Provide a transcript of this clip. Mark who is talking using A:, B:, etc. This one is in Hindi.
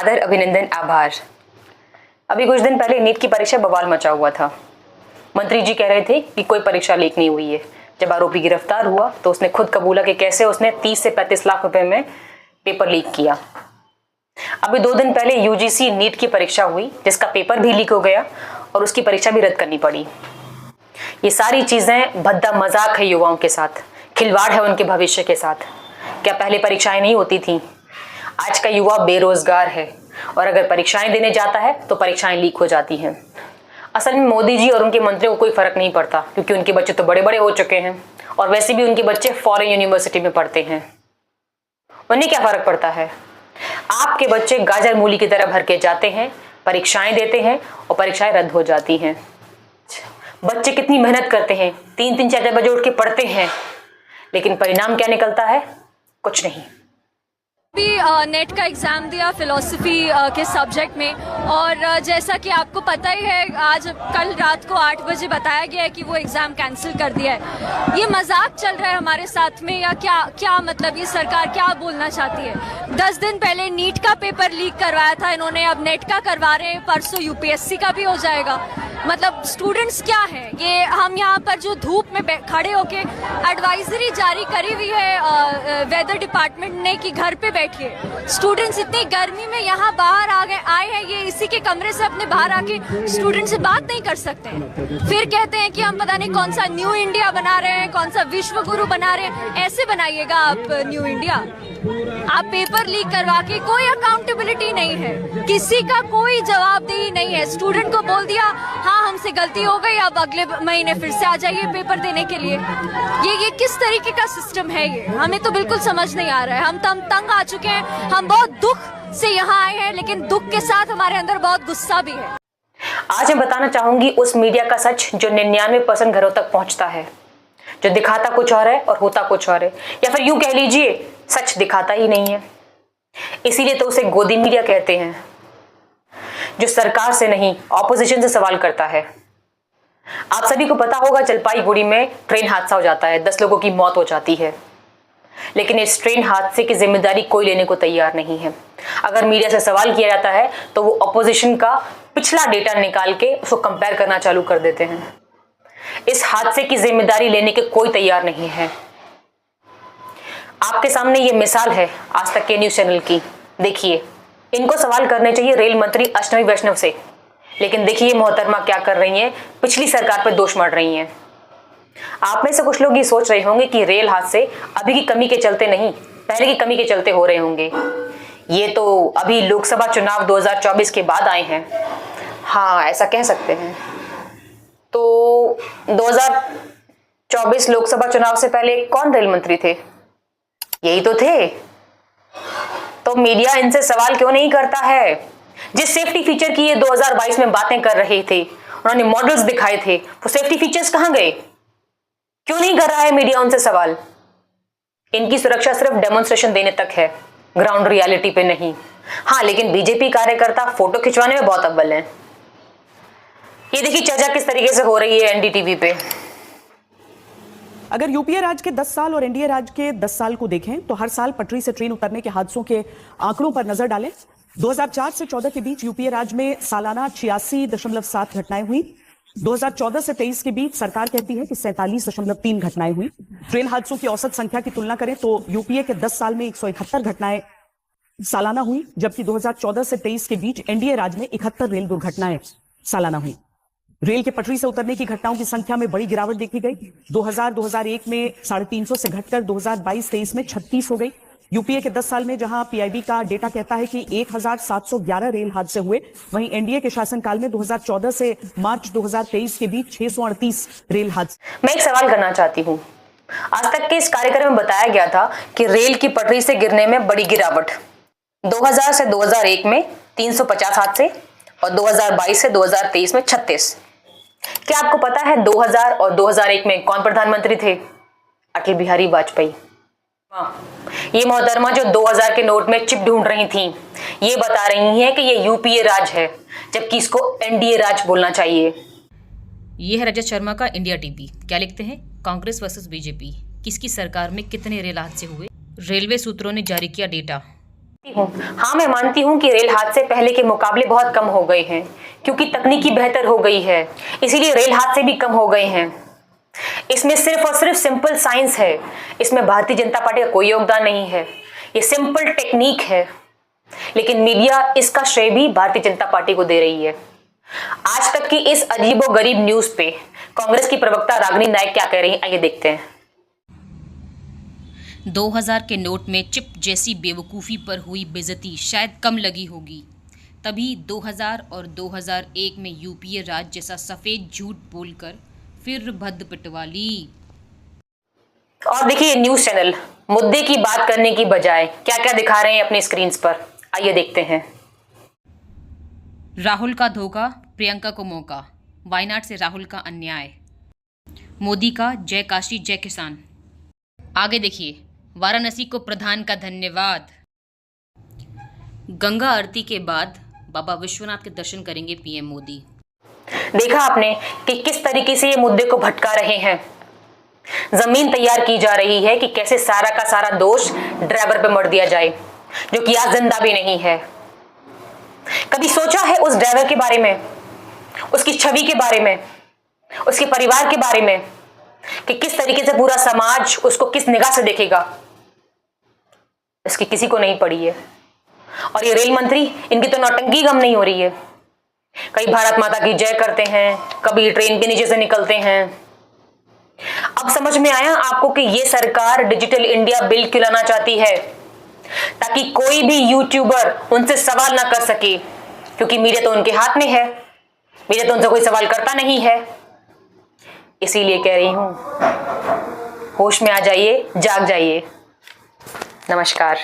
A: आदर, अभिनंदन, आभार। अभी कुछ दिन पहले नीट की परीक्षा बवाल मचा हुआ था। मंत्री जी कह रहे थे कि कोई परीक्षा लीक नहीं हुई है। जब आरोपी गिरफ्तार हुआ तो उसने खुद कबूला कि कैसे उसने 30 से 35 लाख रुपए में पेपर लीक किया। अभी 2 दिन पहले यूजीसी नीट की परीक्षा हुई, जिसका पेपर भी लीक हो गया और उसकी परीक्षा भी रद्द करनी पड़ी। ये सारी चीजें भद्दा मजाक है युवाओं के साथ, खिलवाड़ है उनके भविष्य के साथ। क्या पहले परीक्षाएं नहीं होती थी? आज का युवा बेरोजगार है और अगर परीक्षाएं देने जाता है तो परीक्षाएं लीक हो जाती हैं। असल में मोदी जी और उनके मंत्रियों को कोई फर्क नहीं पड़ता, क्योंकि उनके बच्चे तो बड़े बड़े हो चुके हैं और वैसे भी उनके बच्चे फॉरेन यूनिवर्सिटी में पढ़ते हैं। उन्हें क्या फर्क पड़ता है? आपके बच्चे गाजर मूली की तरह भर के जाते हैं, परीक्षाएं देते हैं और परीक्षाएं रद्द हो जाती हैं। बच्चे कितनी मेहनत करते हैं, 3-3 4-4 बजे उठ के पढ़ते हैं, लेकिन परिणाम क्या निकलता है? कुछ नहीं।
B: भी नेट का एग्ज़ाम दिया फिलॉसफी के सब्जेक्ट में, और जैसा कि आपको पता ही है, आज कल रात को 8 बजे बताया गया है कि वो एग्ज़ाम कैंसिल कर दिया है। ये मजाक चल रहा है हमारे साथ में, या क्या मतलब ये सरकार क्या बोलना चाहती है? 10 दिन पहले नीट का पेपर लीक करवाया था इन्होंने, अब नेट का करवा रहे हैं, परसों यूपीएससी का भी हो जाएगा। मतलब स्टूडेंट्स क्या है ये? हम यहाँ पर जो धूप में खड़े होके एडवाइजरी जारी करी हुई है वेदर डिपार्टमेंट ने कि घर पे बैठिए। स्टूडेंट्स इतनी गर्मी में यहाँ बाहर आए हैं, ये इसी के कमरे से अपने बाहर आके स्टूडेंट से बात नहीं कर सकते हैं। फिर कहते हैं कि हम पता नहीं कौन सा न्यू इंडिया बना रहे हैं, कौन सा विश्व गुरु बना रहे हैं। ऐसे बनाइएगा आप न्यू इंडिया? आप पेपर लीक करवा के कोई अकाउंटेबिलिटी नहीं है, किसी का कोई जवाबदेही नहीं है। स्टूडेंट को बोल दिया हाँ हमसे गलती हो गई, अब अगले महीने फिर से आ जाइए पेपर देने के लिए। ये किस तरीके का सिस्टम है? ये हमें तो बिल्कुल समझ नहीं आ रहा है। हम तंग आ चुके हैं, हम बहुत दुख से यहाँ आए हैं, लेकिन दुख के साथ हमारे अंदर बहुत गुस्सा भी है।
A: आज मैं बताना चाहूंगी उस मीडिया का सच जो 99% घरों तक पहुंचता है, जो दिखाता कुछ और है और होता कुछ और है, या फिर यूं कह लीजिए सच दिखाता ही नहीं है। इसीलिए तो उसे गोदी मीडिया कहते हैं, जो सरकार से नहीं ऑपोजिशन से सवाल करता है। आप सभी को पता होगा जलपाईगुड़ी में ट्रेन हादसा हो जाता है, 10 लोगों की मौत हो जाती है, लेकिन इस ट्रेन हादसे की जिम्मेदारी कोई लेने को तैयार नहीं है। अगर मीडिया से सवाल किया जाता है तो वो ऑपोजिशन का पिछला डेटा निकाल के उसको कंपेयर करना चालू कर देते हैं। इस हादसे की जिम्मेदारी लेने के कोई तैयार नहीं है। आपके सामने ये मिसाल है आज तक के न्यूज चैनल की। देखिए, इनको सवाल करने चाहिए रेल मंत्री अश्विनी वैष्णव से, लेकिन देखिए मोहतरमा क्या कर रही हैं, पिछली सरकार पर दोष मढ़ रही हैं। आप में से कुछ लोग ये सोच रहे होंगे कि रेल हादसे अभी की कमी के चलते नहीं, पहले की कमी के चलते हो रहे होंगे। ये तो अभी लोकसभा चुनाव 2024 के बाद आए हैं। हाँ, ऐसा कह सकते हैं। तो 2024 लोकसभा चुनाव से पहले कौन रेल मंत्री थे? यही तो थे। तो मीडिया इनसे सवाल क्यों नहीं करता है? जिस सेफ्टी फीचर की ये 2022 में बातें कर रहे थे, उन्होंने मॉडल्स दिखाए थे, वो सेफ्टी फीचर्स कहां गए? क्यों नहीं कर रहा है मीडिया उनसे सवाल? इनकी सुरक्षा सिर्फ डेमोन्स्ट्रेशन देने तक है, ग्राउंड रियलिटी पे नहीं। हाँ, लेकिन बीजेपी कार्यकर्ता फोटो खिंचवाने में बहुत अव्वल हैं। ये देखिए चर्चा किस तरीके से हो रही है एनडीटीवी पे।
C: अगर यूपीए राज के 10 साल और एनडीए राज के 10 साल को देखें तो हर साल पटरी से ट्रेन उतरने के हादसों के आंकड़ों पर नजर डालें। 2004 से 14 के बीच यूपीए राज में सालाना 86.7 घटनाएं हुई। 2014 से 23 के बीच सरकार कहती है कि 47.3 घटनाएं हुई। ट्रेन हादसों की औसत संख्या की तुलना करें तो यूपीए के 10 साल में 171 घटनाएं सालाना हुई, जबकि 2014 से 23 के बीच एनडीए राज में 71 रेल दुर्घटनाएं सालाना हुई। रेल के पटरी से उतरने की घटनाओं की संख्या में बड़ी गिरावट देखी गई। 2000-2001 में 350 से घटकर 2022-23 में 36 हो गई। यूपीए के 10 साल में जहां पीआईबी का डेटा कहता है कि 1711 रेल हादसे हुए, वहीं एनडीए के शासनकाल में 2014 से मार्च 2023 के बीच 638 रेल हादसे।
A: मैं एक सवाल करना चाहती हूँ। आज तक के इस कार्यक्रम में बताया गया था कि रेल की पटरी से गिरने में बड़ी गिरावट। 2000 से 2001 में 350 हादसे और 2022 से 2023 में 36। क्या आपको पता है 2000 और 2001 में कौन प्रधानमंत्री थे? अटल बिहारी वाजपेयी। ये मोहतरमा जो 2000 के नोट में चिप ढूंढ रही थी, ये बता रही हैं कि ये यूपीए राज है, जबकि इसको एनडीए राज बोलना चाहिए।
D: ये है रजत शर्मा का इंडिया टीवी। क्या लिखते हैं? कांग्रेस वर्सेस बीजेपी, किसकी सरकार में कितने रेल हादसे हुए? रेलवे सूत्रों ने जारी किया डेटा।
A: हाँ, मैं मानती हूँ कि रेल हादसे पहले के मुकाबले बहुत कम हो गए हैं, क्योंकि तकनीकी बेहतर हो गई है, इसीलिए रेल हादसे भी कम हो गए हैं। इसमें सिर्फ और सिर्फ सिंपल साइंस है, इसमें भारतीय जनता पार्टी का कोई योगदान नहीं है। ये सिंपल टेक्निक है, लेकिन मीडिया इसका श्रेय भी भारतीय जनता पार्टी को दे रही है। आज तक की इस अजीबोगरीब न्यूज पे कांग्रेस की प्रवक्ता रागिनी नायक क्या कह रही हैं, आइए देखते हैं।
D: 2000 के नोट में चिप जैसी बेवकूफ़ी पर हुई बेइज्जती शायद कम लगी होगी, तभी 2000 और 2001 में यूपीए राज जैसा सफ़ेद झूठ बोलकर फिर भद्द पिटवा ली।
A: और देखिए न्यूज चैनल मुद्दे की बात करने की बजाय क्या क्या दिखा रहे हैं अपनी स्क्रीन्स पर, आइए देखते हैं।
D: राहुल का धोखा, प्रियंका को मौका, वायनाड से राहुल का अन्याय, मोदी का जय काशी जय किसान। आगे देखिए, वाराणसी को प्रधान का धन्यवाद। गंगा आरती के बाद बाबा विश्वनाथ के दर्शन करेंगे पीएम मोदी।
A: देखा आपने कि किस तरीके से ये मुद्दे को भटका रहे हैं। जमीन तैयार की जा रही है कि कैसे सारा का सारा दोष ड्राइवर पे मर दिया जाए, जो कि आज जिंदा भी नहीं है। कभी सोचा है उस ड्राइवर के बारे में, उसकी छवि के बारे में, उसके परिवार के बारे में, कि किस तरीके से पूरा समाज उसको किस निगाह से देखेगा? इसकी किसी को नहीं पड़ी है। और ये रेल मंत्री, इनकी तो नौटंकी कम नहीं हो रही है। कभी भारत माता की जय करते हैं, कभी ट्रेन के नीचे से निकलते हैं। अब समझ में आया आपको कि ये सरकार डिजिटल इंडिया बिल क्यों लाना चाहती है, ताकि कोई भी यूट्यूबर उनसे सवाल ना कर सके, क्योंकि मीडिया तो उनके हाथ में है, मीडिया तो उनसे कोई सवाल करता नहीं है। इसीलिए कह रही हूं, होश में आ जाइए, जाग जाइए। नमस्कार।